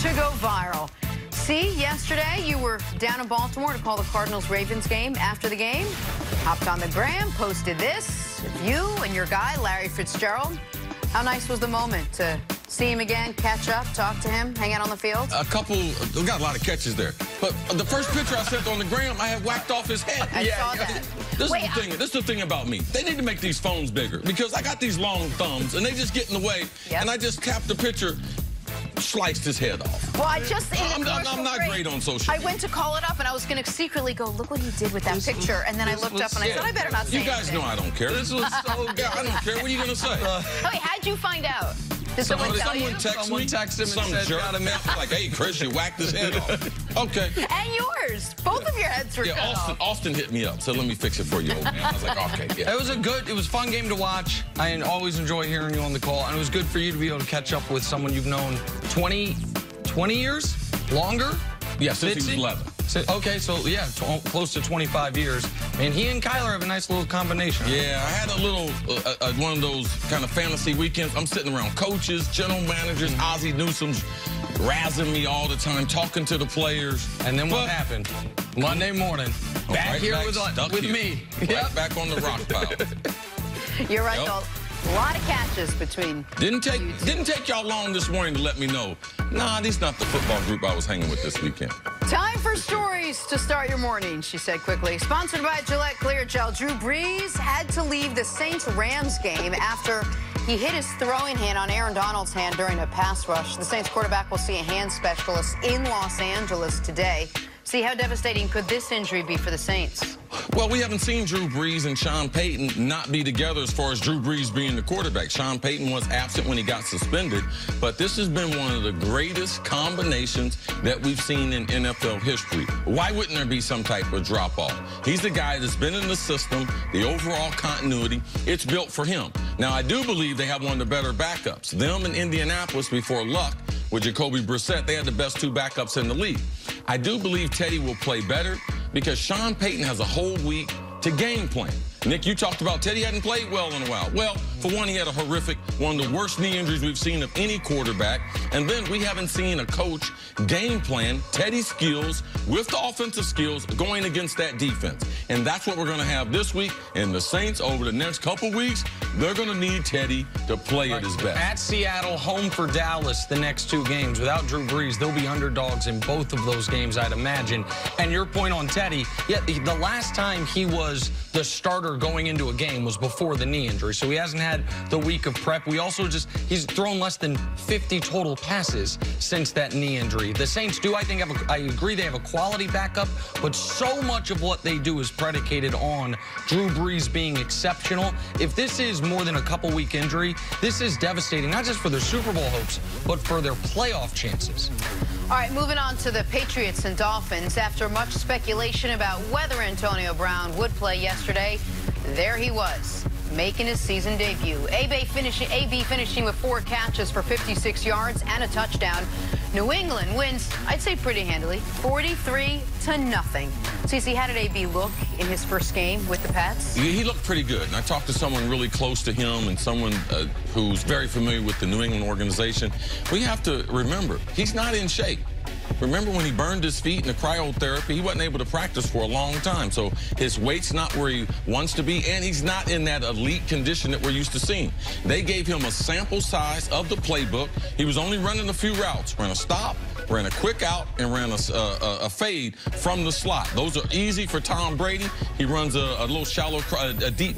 to go viral. See, yesterday you were down in Baltimore to call the Cardinals-Ravens game. After the game, hopped on the gram, posted this. You and your guy, Larry Fitzgerald. How nice was the moment to see him again, catch up, talk to him, hang out on the field? We got a lot of catches there. But the first picture I sent on the gram, I had whacked off his head. I saw that. This is the thing about me. They need to make these phones bigger because I got these long thumbs and they just get in the way. Yep. And I just tapped the picture, sliced his head off. Well, I just I'm not great on social media. I went to call it up and I was going to secretly go, look what he did with that picture. And then I looked up and I said, I better not say You guys anything. know I don't care. This was so good. I don't care. What are you going to say? Wait, how'd you find out? Did someone tell you? Someone texted him and said, got him like, hey, Chris, you whacked his head off. Okay. And yours. Both of your heads were cut off. Austin hit me up, so let me fix it for you, old man. I was like, okay, yeah. It was a fun game to watch. I always enjoy hearing you on the call, and it was good for you to be able to catch up with someone you've known 20 years? Longer? Yeah, since he was 11. Okay, so yeah, close to 25 years. And he and Kyler have a nice little combination. Yeah, I had a little, one of those kind of fantasy weekends. I'm sitting around coaches, general managers, Ozzie Newsome's razzing me all the time, talking to the players. And then what happened? Monday morning, back here with me. Right back on the rock pile. You're right, though. A lot of catches between Didn't take y'all long this morning to let me know. Nah, this is not the football group I was hanging with this weekend. Time for stories to start your morning, she said quickly. Sponsored by Gillette Clear Gel. Drew Brees had to leave the Saints-Rams game after he hit his throwing hand on Aaron Donald's hand during a pass rush. The Saints quarterback will see a hand specialist in Los Angeles today. See, how devastating could this injury be for the Saints? Well, we haven't seen Drew Brees and Sean Payton not be together as far as Drew Brees being the quarterback. Sean Payton was absent when he got suspended, but this has been one of the greatest combinations that we've seen in NFL history. Why wouldn't there be some type of drop-off? He's the guy that's been in the system, the overall continuity. It's built for him. Now, I do believe they have one of the better backups. Them in Indianapolis before Luck with Jacoby Brissett, they had the best two backups in the league. I do believe Teddy will play better because Sean Payton has a whole week to game plan. Nick, you talked about Teddy hadn't played well in a while. Well, for one, he had a horrific, one of the worst knee injuries we've seen of any quarterback. And then we haven't seen a coach game plan Teddy's skills with the offensive skills going against that defense. And that's what we're going to have this week. And the Saints, over the next couple weeks, they're going to need Teddy to play at his best. At Seattle, home for Dallas the next two games. Without Drew Brees, they'll be underdogs in both of those games, I'd imagine. And your point on Teddy, yeah, the last time he was the starter going into a game was before the knee injury, so he hasn't had the week of prep. He's thrown less than 50 total passes since that knee injury. The Saints do, I agree they have a quality backup, but so much of what they do is predicated on Drew Brees being exceptional. If this is more than a couple-week injury, this is devastating, not just for their Super Bowl hopes, but for their playoff chances. All right, moving on to the Patriots and Dolphins. After much speculation about whether Antonio Brown would play yesterday, there he was, making his season debut. AB finishing with 4 catches for 56 yards and a touchdown. New England wins, I'd say pretty handily, 43-0. CeCe, how did AB look in his first game with the Pats? He looked pretty good. And I talked to someone really close to him and someone who's very familiar with the New England organization. We have to remember, he's not in shape. Remember when he burned his feet in the cryotherapy, he wasn't able to practice for a long time. So his weight's not where he wants to be, and he's not in that elite condition that we're used to seeing. They gave him a sample size of the playbook. He was only running a few routes. Ran a stop, ran a quick out, and ran a fade from the slot. Those are easy for Tom Brady. He runs a little shallow, a deep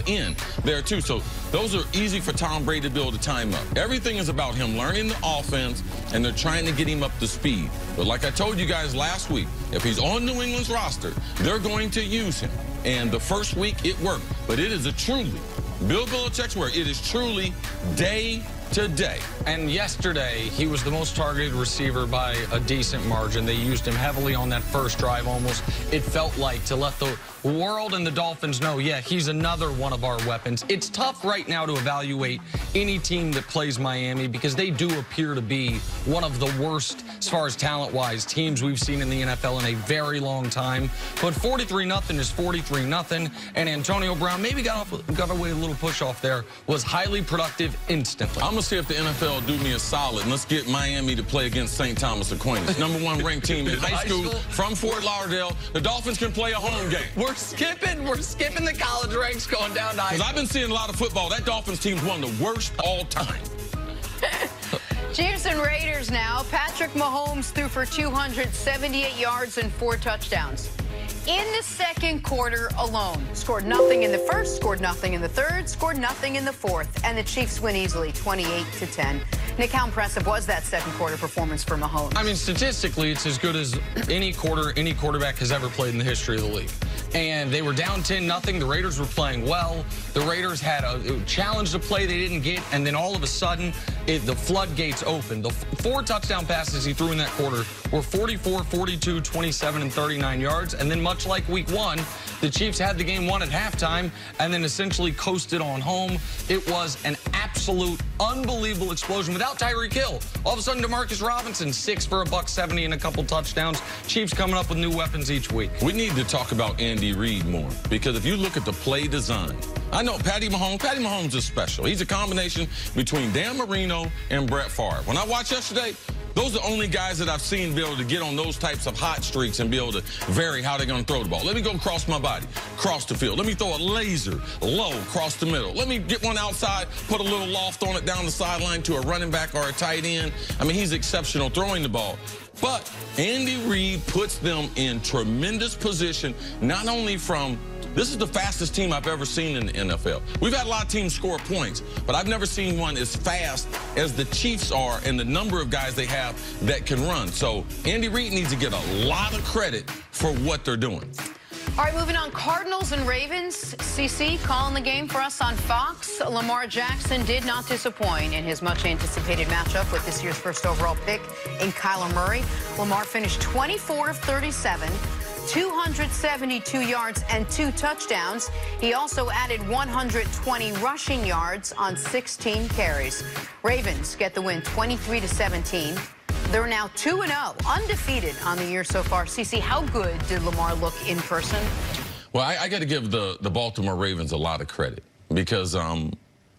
end there, too. So those are easy for Tom Brady to be able to time up. Everything is about him learning the offense, and they're trying to get him up to speed. But like I told you guys last week, if he's on New England's roster, they're going to use him. And the first week, it worked. But it is a truly, Bill Belichick's word, it is truly day to day. And yesterday, he was the most targeted receiver by a decent margin. They used him heavily on that first drive almost. It felt like to let the world and the Dolphins know, yeah, he's another one of our weapons. It's tough right now to evaluate any team that plays Miami because they do appear to be one of the worst, as far as talent-wise, teams we've seen in the NFL in a very long time. But 43-0 is 43-0, and Antonio Brown maybe got away with a little push-off there, was highly productive instantly. I'm to see if the NFL do me a solid, and let's get Miami to play against St. Thomas Aquinas. #1 ranked team in high school from Fort Lauderdale. The Dolphins can play a home game. We're skipping the college ranks going down to high school. Because I've been seeing a lot of football. That Dolphins team's one of the worst all time. Chiefs and Raiders now. Patrick Mahomes threw for 278 yards and 4 touchdowns. In the second quarter alone, scored nothing in the first, scored nothing in the third, scored nothing in the fourth, and the Chiefs win easily, 28-10. Nick, how impressive was that second quarter performance for Mahomes? I mean, statistically, it's as good as any quarterback has ever played in the history of the league. And they were down 10-0. The Raiders were playing well. The Raiders had a challenge to play they didn't get, and then all of a sudden, the floodgates opened. The 4 touchdown passes he threw in that quarter were 44, 42, 27, and 39 yards. And then much like week 1, the Chiefs had the game won at halftime and then essentially coasted on home. It was an absolute unbelievable explosion without Tyreek Hill. All of a sudden, Demarcus Robinson, 6 for $170 and a couple touchdowns. Chiefs coming up with new weapons each week. We need to talk about Andy Reid more, because if you look at the play design, I know Patty Mahomes is special. He's a combination between Dan Marino and Brett Favre. When I watched yesterday, those are the only guys that I've seen be able to get on those types of hot streaks and be able to vary how they're going to throw the ball. Let me go across my body, cross the field. Let me throw a laser low across the middle. Let me get one outside, put a little loft on it down the sideline to a running back or a tight end. I mean, he's exceptional throwing the ball. But Andy Reid puts them in tremendous position, not only from this is the fastest team I've ever seen in the NFL. We've had a lot of teams score points, but I've never seen one as fast as the Chiefs are and the number of guys they have that can run. So Andy Reid needs to get a lot of credit for what they're doing. All right, moving on. Cardinals and Ravens. CC calling the game for us on Fox. Lamar Jackson did not disappoint in his much-anticipated matchup with this year's first overall pick in Kyler Murray. Lamar finished 24 of 37. 272 yards and 2 touchdowns. He also added 120 rushing yards on 16 carries. Ravens get the win 23-17. They're now 2-0, undefeated on the year so far. CC, how good did Lamar look in person? Well, I got to give the Baltimore Ravens a lot of credit, because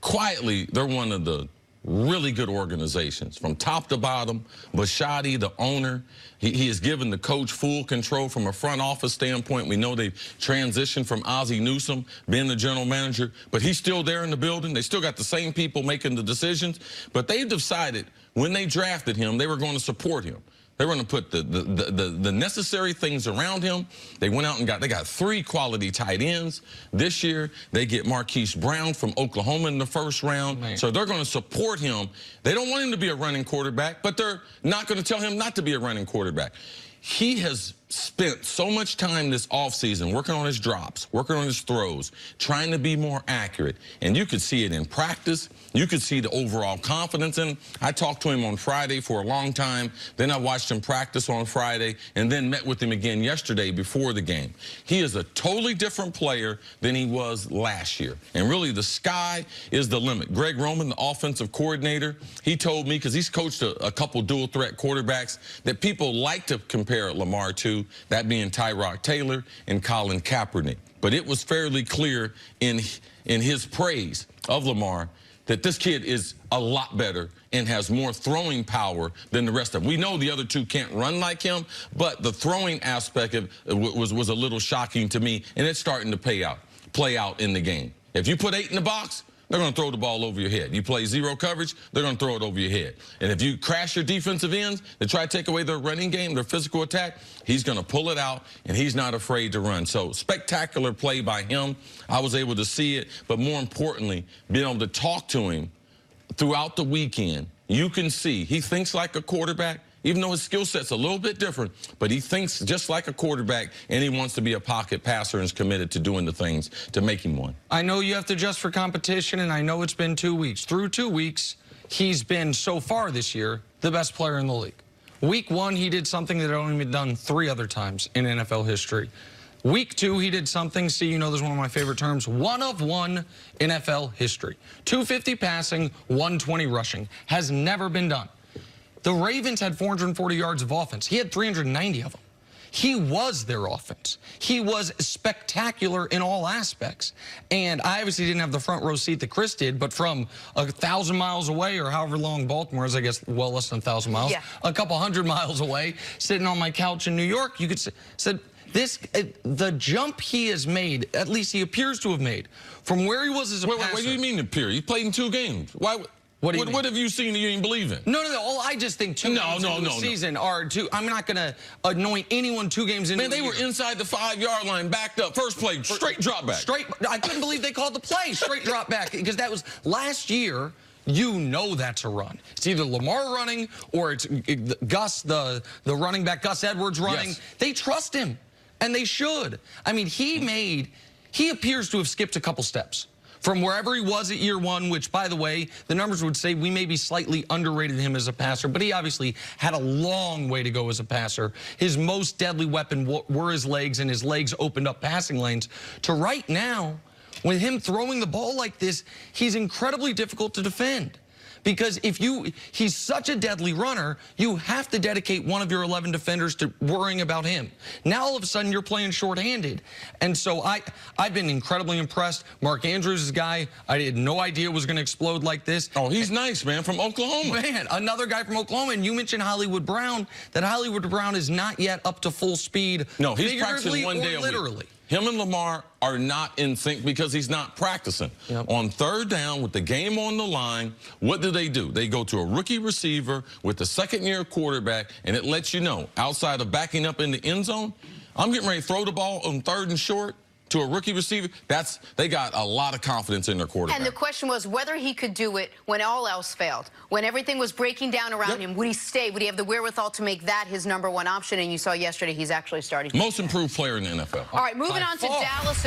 quietly they're one of the really good organizations from top to bottom. Bashotti, the owner, he has given the coach full control from a front office standpoint. We know they've transitioned from Ozzie Newsome being the general manager, but he's still there in the building. They still got the same people making the decisions, but they've decided when they drafted him, they were going to support him. They were going to put the necessary things around him. They went out and got 3 quality tight ends. This year, they get Marquise Brown from Oklahoma in the first round. Man. So they're going to support him. They don't want him to be a running quarterback, but they're not going to tell him not to be a running quarterback. He has spent so much time this offseason working on his drops, working on his throws, trying to be more accurate. And you could see it in practice. You could see the overall confidence in him. I talked to him on Friday for a long time. Then I watched him practice on Friday and then met with him again yesterday before the game. He is a totally different player than he was last year. And really, the sky is the limit. Greg Roman, the offensive coordinator, he told me, because he's coached a couple dual-threat quarterbacks that people like to compare Lamar to, that being Tyrod Taylor and Colin Kaepernick. But it was fairly clear in his praise of Lamar that this kid is a lot better and has more throwing power than the rest of them. We know the other 2 can't run like him, but the throwing aspect of was a little shocking to me, and it's starting to play out in the game. If you put 8 in the box, they're going to throw the ball over your head. You play 0 coverage, they're going to throw it over your head. And if you crash your defensive ends to try to take away their running game, their physical attack, he's going to pull it out, and he's not afraid to run. So spectacular play by him. I was able to see it, but more importantly, being able to talk to him throughout the weekend, you can see he thinks like a quarterback. Even though his skill set's a little bit different, but he thinks just like a quarterback, and he wants to be a pocket passer and is committed to doing the things to make him one. I know you have to adjust for competition, and I know it's been 2 weeks. Through 2 weeks, he's been, so far this year, the best player in the league. Week 1, he did something that had only been done 3 other times in NFL history. Week 2, he did something, see, you know, there's one of my favorite terms, 1 of 1 NFL history. 250 passing, 120 rushing. Has never been done. The Ravens had 440 yards of offense. He had 390 of them. He was their offense. He was spectacular in all aspects. And I obviously didn't have the front row seat that Chris did, but from 1,000 miles away, or however long Baltimore is, I guess, well less than 1,000 miles, a couple hundred miles away, sitting on my couch in New York, you could say, the jump he has made, at least he appears to have made, from where he was as a passer. What do you mean appear? He played in 2 games. Why? What have you seen that you didn't believe in? No. All I just think 2 games into the season are 2. I'm not going to anoint anyone 2 games into the year. Man, they were inside the 5-yard line, backed up, first play, straight drop back. I couldn't believe they called the play, straight drop back, because that was last year. You know that's a run. It's either Lamar running or it's Gus, the running back, Gus Edwards running. Yes. They trust him, and they should. I mean, he appears to have skipped a couple steps from wherever he was at year 1, which, by the way, the numbers would say we maybe slightly underrated him as a passer, but he obviously had a long way to go as a passer. His most deadly weapon were his legs, and his legs opened up passing lanes. To right now, with him throwing the ball like this, he's incredibly difficult to defend. Because he's such a deadly runner, you have to dedicate one of your 11 defenders to worrying about him. Now, all of a sudden, you're playing shorthanded. And so I've been incredibly impressed. Mark Andrews is a guy I had no idea was going to explode like this. Oh, he's nice, man, from Oklahoma. Man, another guy from Oklahoma. And you mentioned Hollywood Brown. That Hollywood Brown is not yet up to full speed. No, he's practicing 1 day a week. Literally. Him and Lamar are not in sync because he's not practicing. Yep. On 3rd down with the game on the line, what do? They go to a rookie receiver with the 2nd-year quarterback, and it lets you know, outside of backing up in the end zone, I'm getting ready to throw the ball on 3rd and short to a rookie receiver. They got a lot of confidence in their quarterback. And the question was whether he could do it when all else failed. When everything was breaking down around him, would he stay? Would he have the wherewithal to make that his #1 option? And you saw yesterday he's actually starting. Most improved player in the NFL. All right, moving on to Dallas.